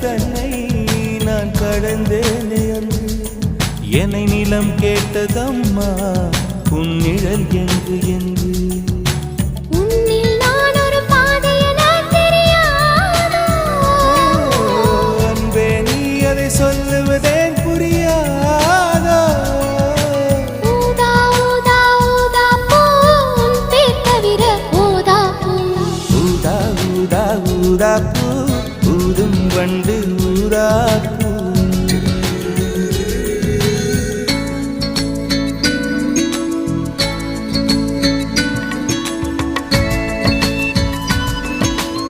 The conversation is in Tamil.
தன்னை நான் கடந்தேனே அன்று என்னை நிலம் கேட்டதம்மா உன் நிழல் என்று என்று அன்பே நீ அதை சொல்லுவதேன் புரியாதோ ஊதா ஊதா ஊதா பூ ஊதும் வண்டு ஊதா